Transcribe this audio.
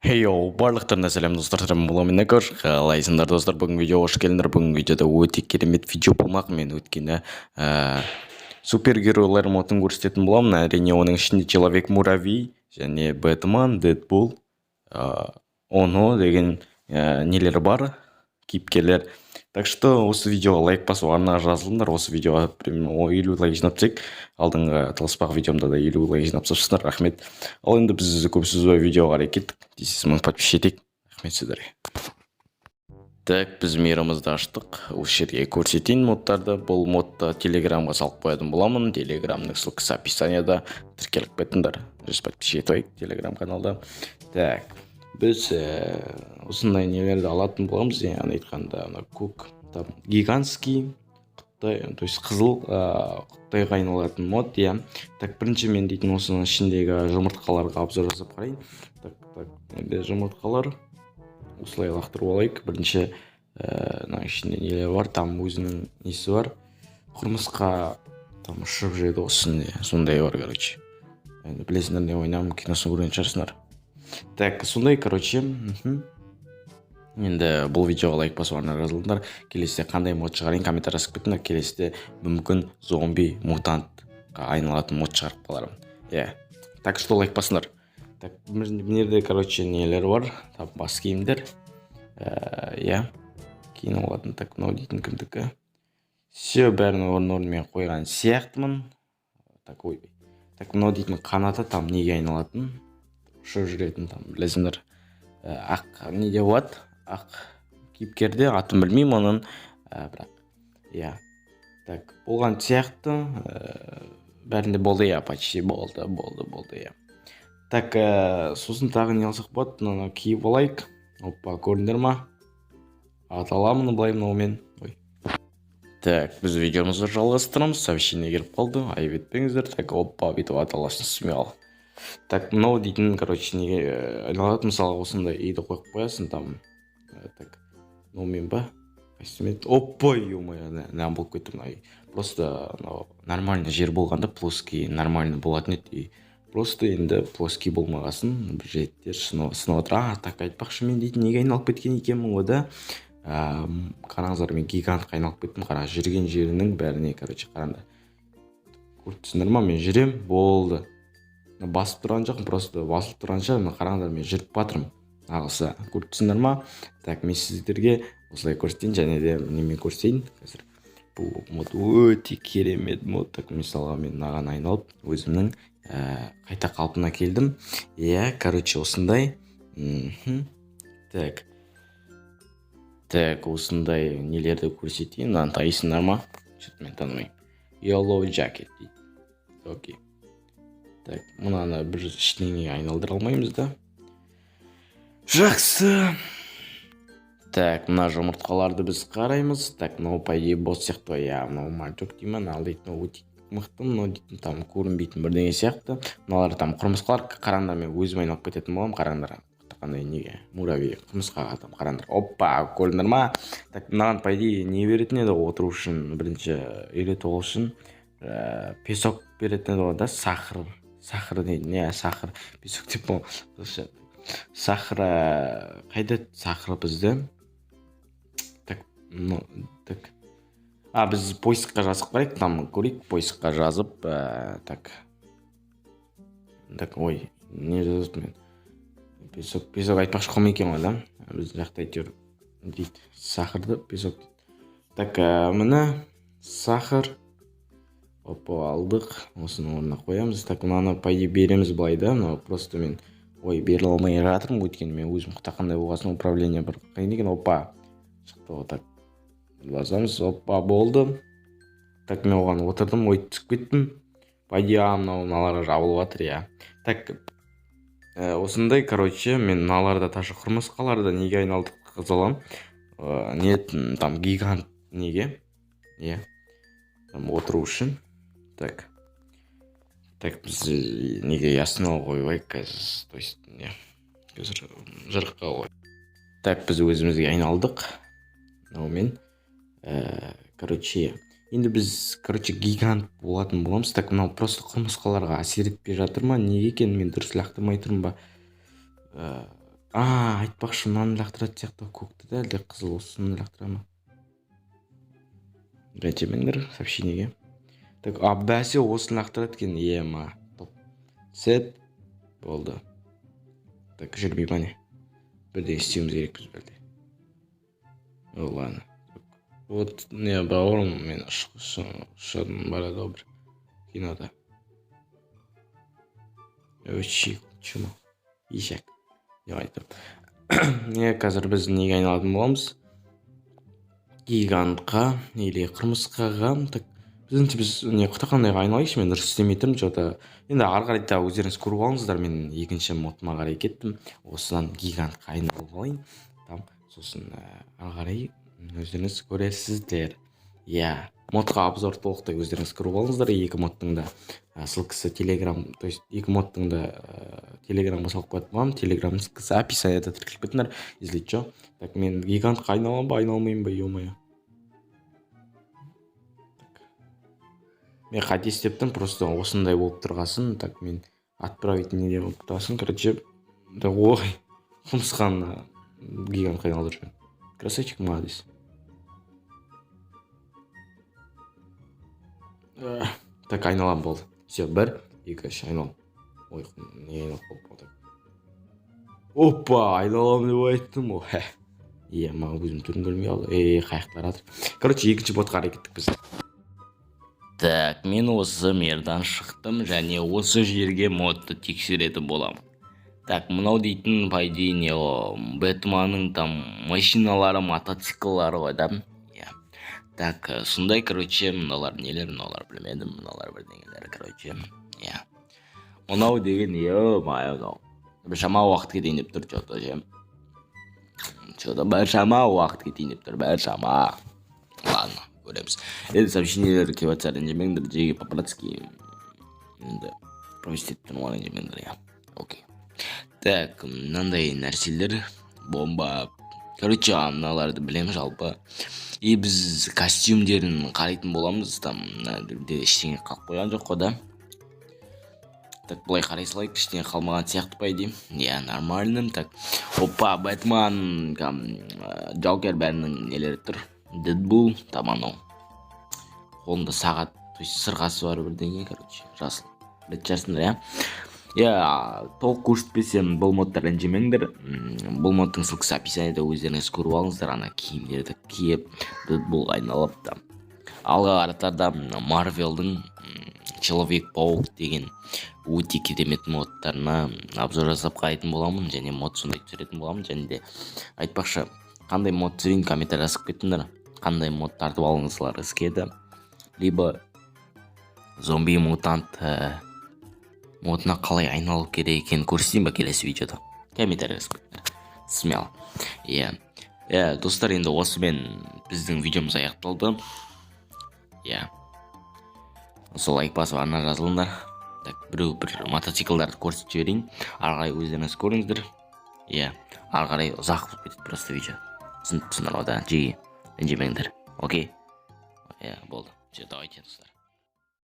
Хейоу, барлықтарына сәлем достар, сәлем боламын әкөр. Қалайсыңдар достар, бүгін видеоға қош келдіңдер. Бүгін видеода өте керемет видео болмақ. Мен өткені супергеройлар модын көрсететін боламын. Әрине оның ішінде Человек-муравей және Бэтмен, Дэдпул, Оно деген нелер бар, кейіпкерлер. Так что осы видеоға лайк басып арнаға жазылыңдар. Осы видеоға 50 лайк жинап алдыңғы таласпақ видеомда да 50 лайк жинап тастапсыздар. Рахмет. Ал енді біз көп сөзбай видеоға қарай кеттік. Десіз мың подписчик етейік. Рахмет сіздерге. Так, біз мейрамызды аштық. Осы жерге көрсетейін модтарды. Бұл модты телеграмға салып қоятын боламын. Телеграмның ссылкасы описанияда. Тіркеліп кетіңдер. 100 подписчик етейік телеграм каналда. Так, біз осындай нелерді алатын боламыз. Яғни айтқанда көк, гигантский Қытай, то есть қызыл Қытайға айналатын мод, иә. Так, бірінші мен дейтін осының ішіндегі жұмыртқаларға обзор жасап қарайын. Так, енді жұмыртқалар осылай лақтырып алайық. Бірінші ішінде нелер бар, там өзінің несі бар. Құрмысқа там ұшып жүреді осында, сондай бар, короче. Енді білесіңдер, не ойнамын, киносын көрген шығарсыңдар. Так, сондай, короче. Енді бұл видеоға лайк басып арнаға жазылыңдар. Келесіде қандай мод шығарайын комментарий жазып кетіңдер. Келесіде мүмкін зомби мутантқа айналатын мод шығарып қалармын. Иә. Так что лайк басыңдар. Так, мына короче нелер бар. Там бас киімдер. Иә. Кейін алатын. Так, мынау дейтін кімдікі. Все бәрін орын-орнымен қойған сияқтымын. Так, ойбай. Так, мынау дейтін қанаты там неге айналатын? Ұшып жүретін там, білесіңдер. Ақ неде болады? Ақ кейіпкерде, атын білмеймін оның, бірақ, иә. Так, болған сияқты, бәрінде болды, иә, почти болды, иә. Так, сосын тағы не алсақ болады, мынаны киіп алайық. Оппа, көрдіңдер ма? Аталамын, былай мынаумен. Так, біз видеомызды жалғастырамыз, сообщение келіп қалды, айып етпеңіздер. Так, оппа, бүйтіп аталасын смел. Так, мынау дейтін, короче, неге айналады, мысалы осындай үйді қойып қоясың, там, так, мынаумен ба? Опа, ё-моё, нәм болып кетті мына үй. Просто нормальный жер болғанда плоский нормальный болатын еді. Просто енді плоский болмағасын, бір жеттер сынып отыр. Так, айтпақшы мен дейтін неге айналып кеткен екенмін ғой да. Қараңыздар, мен гигантқа айналып кеттім, қара жүрген жерінің бәріне, короче, қараңдар. Көрдіңдер ма, мен жүрем, болды. Басып тұрған жоқпын, просто басып тұрған шығар, қараңдар, мен жүріп батырмын. Ағылса, көрдіңдер ма? Так, мен сіздерге осылай көрсетейін, және де немен көрсетейін. Қазір бұл мод өте керемет мод. Так, мысалға мен мынаған айналып, өзімнің қайта қалпына келдім. Иә, короче, осындай. Так, осындай нелерді көрсетейін. Мынаны танисыңдар ма? Что-то мен танымаймын. Yellow jacket дейді. Окей. Так, мынаны бір іштеңеге айналдыра алмаймыз да. Жақсы. Так, мына жұмыртқаларды біз қараймыз. Так, мынау по идее бос сияқты. Я, мынау мальчик деймін, ал дейтін өте мықты, мынау дейтін там көрінбейтін бірдеңе сияқты. Мыналар там құрмысқалар, қараңдар, мен өзім айналып кететін боламын, қараңдар. Қандай неге? Муравей, құрмысқаға там қараңдар. Оппа, көрдіңдер ма? Так, мынаған по идее не беретін еді отыру үшін, бірінші үйретіп алу үшін песок беретін еді да, сахар дейді, не, сахар, песок деп бұл. Сахар, қайда сахар бізді? Так, так. Біз поискқа жазып қарайық, там көрейік, поискқа жазып, так, ой, не жазып мен? Песок айтпақшы қом екен ғой, да? Біз жақта әйтеуір дейді, сахарды, песок дейді. Так, мына сахар. Опа, алдық, осының орнына қоямыз. Так, мынаны по идее береміз былай да, просто мен бере алмай жатырмын, өйткені мен өзім қандай болғасын управление бір қиын екен. Опа, шықты ғой. Так, басамыз, опа, болды. Так, мен оған отырдым, түсіп кеттім. По идее мыналарға жабылып жатыр, иә. Так, осындай, короче, мен мыналарда ташы құрмысқаларда неге айналдық қызылым. Не, там гигант неге, иә, отыру үшін. Так, біз неге ясына қойбайық қазір, то есть, не, қазір жырыққа қой. Так, біз өзімізге айналдық. Наумен, короче, енді біз, короче, гигант болатын боламыз. Так, мынау просто құрмысқаларға әсер етпей жатыр ма? Неге екен, мен дұрыс лақтырмай тұрмын ба? Айтпақшы мынаны лақтыратын сияқты көкті да әлде қызыл осыны лақтыра ма? Ренжімеңдер сообщениеге. Так, бәсе осыны лақтырады екен. Ема. Топ. Сет. Болды. Так, жүрмей ма не? Бірдеңе істеуіміз керекпіз бәлде. Ладно. Вот, не, бауырым, мен шыдым бара добр. Кинода. Өтші, чума. Ишек. Деп айтып. Қазір біз неге айналатын боламыз? Гигантқа, или қырмысқаға. Так, біз не қытақандайға айналайықшы, мен дұрыс істемей тұрмын, жота. Енді ары қарай да өздеріңіз көріп алыңыздар, мен екінші модыма қарай кеттім. Осыдан гигантқа айналып алайын. Там, сосын ары қарай өздеріңіз көресіздер. Я, модқа обзор толықтай өздеріңіз көріп алыңыздар. Екі модтың да ссылкасы телеграм, то есть екі модтың да телеграмға салып қоятын боламын. Телеграм ссылкасы описаниеда тіркеліп кетіңдер, если что. Так, мен гигантқа айналам ба, айналмайын ба, ё-моё. Мен қате істептім, просто осындай болып тұрғасын. Так, мен отправить неде болып тұрғасын. Короче, ой, қымсқан гигантқа айналдырып жүрмін. Красавчик, молодец. Так, айналам болды. Все, 1, 2, 3 айналам. Ой, не айналып болды. Опа, айналам деп айттым ғой. Маған өзім түрін көрмей алды. Қаяқтар атыр. Короче, екінші ботқа қарай кеттік біз. Так, мен осы мердан шықтым және осы жерге модты тексеретін боламын. Так, мынау дейтін пайдейне Бэтменнің там машиналары, мотоцикллары ғой да. Так, сондай, короче, мыналар нелер, мыналар білмедім, мыналар бірдеңелер, короче. Мынау деген, ё-моё, біршама уақыт кетейін деп тұр, что-то же. Что-то біршама уақыт кетейін деп тұр, біршама. Ладно, көреміз. Енді сообщениелер келіп жатса ренжімеңдер, жеге по-братски. Енді провести тұрмаған ренжімеңдер, я. Окей. Так, мынандай нәрселер, бомба. Короче, мыналарды білеміз жалпы. Біз костюмдерін қарайтын боламыз, там ештеңе қалып қойған жоқ қой да. Так, бұлай қарай салайық, ештеңе қалмаған сияқты па деймін. Я, нормальным. Так, опа, Бэтмен, Джокер бәрінің нелері тұр. Дэдпул, там анау. Қолында сағат, то есть сырғасы бар бірдеңе, короче, жасыл. Білет жарсыңдар, толық көрсетпесем бұл модтар ренжімеңдер. Бұл модтың ссылкасы описаниеда өздеріңіз көріп алыңыздар. Ана киімдерді киіп, Дэдпул айналып та. Алға қаратарда Марвелдің Человек-паук деген өте керемет модтарына обзор жасап қарайтын боламын, және мод сондай түсіретін боламын. Және де айтпақшы, қандай мод түсірейін, комментарий жазып кетіңдер. Қандай мод тартып алыңыздар келеді. Либо зомби-мутант модына қалай айналып керек екенін көрсетейін ба келесі видеода. Комментарий жазып кетіңдер. Смело. Достар, енді осымен біздің видеомыз аяқталды. Сол лайк басып арна жазылыңдар. Так, бір мотоциклдарды көрсетіп жіберейін. Ары қарай өздеріңіз көріңіздер. Ары қарай ұзақ болып кетеді просто видео. Түсіндіңіздер одан жиі ренжімеңдер. Окей? Болды. Давайте, достар.